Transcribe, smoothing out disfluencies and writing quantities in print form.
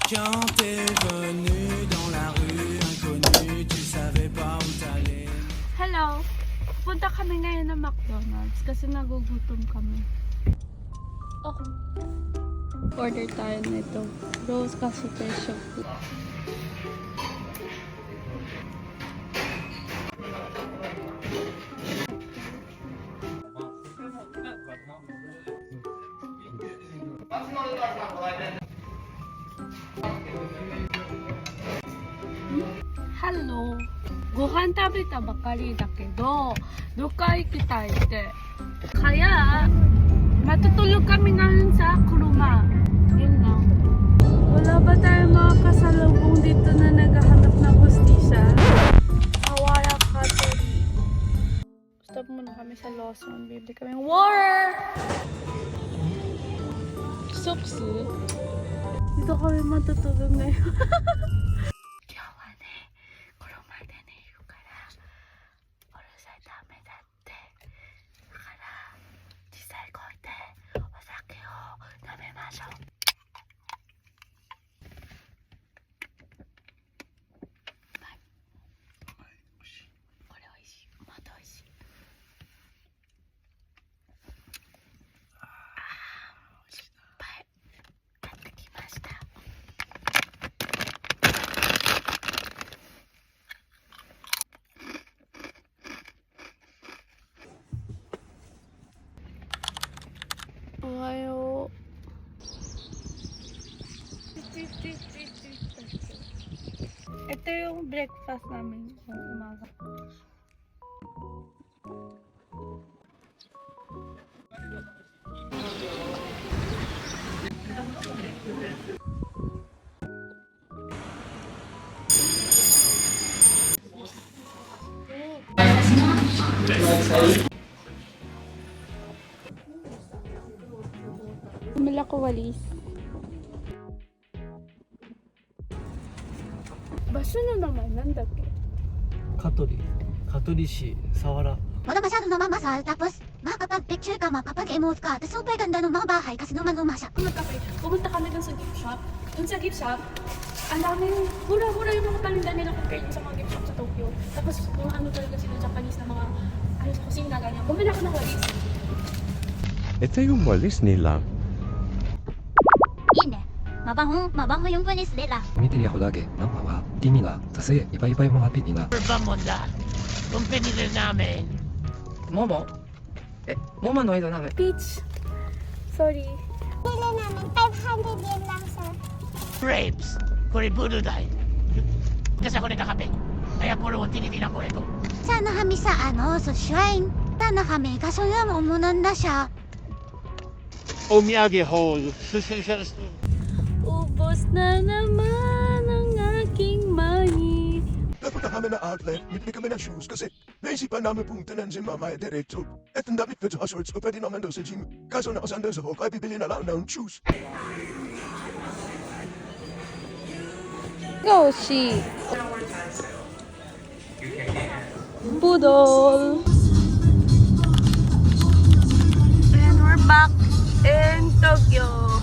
Quand t'es venu dans la rue inconnue, tu savais pas où t'allais. Hello! Punta kami ngayon ng McDonald's kasi nagugutom kami. Okay. Order tayo nito. Rose Casutation. Hello! ご飯食べたばかりだけど、どっか行きたいって。Kaya, matutulog kami ngayon sa kuruma. Yun lang. Wala ba tayong mga kasalubong dito na naghahanap ng hustisya? Awara Katori. Stop muna kami sa Lawson. Bibili kami ng water! Suksu. Dito kami matutulog ngayon. Ohayo. Ito yung breakfast namin sa umaga. Bumili ako walis. Baso na naman, nandaki. Katori Sawara. Wala masyado na mamasal, tapos makakapag-picture ka, makakapag-emote ka, tapos super ganda ng mga bahay kasi luma-luma siya. Pumunta kami dun sa gift shop. Dun sa gift shop, ang daming mura-mura yung mga paninda nila compared sa mga gift shop sa Tokyo. Tapos yung ano talaga sila Japanese na mga ano sa kusina ganyan. Bumili ako ng walis. Ito yung walis nila. Ine, mabango yung walis nila. 見てりゃほだけナンパはティミがさせいっぱいいっぱいmga pinila. Berbamonda. Kumpanya namin. Momo? Momo no ito namin. Peach. Sorry. Bili namin, 500 yen lang sa... Grapes. Kuribudo dahil. Kasi ako nagkakape. Kaya puro tinitingnan ko ito. Sana kami sa sa shrine. Sana kami, kaso yung umunanda siya. お土産ホール。Ubos na naman ang aking money. Napunta kami na outlet, bibili kami ng shoes kasi naisipan namin puntanan si Mama at diretso. At ang damit ko sa shorts ko pwede naman daw sa gym. Kaso nakasanda sa hall, kaya bibili na lang ng shoes. Goshi. Budol. And we're back in Tokyo.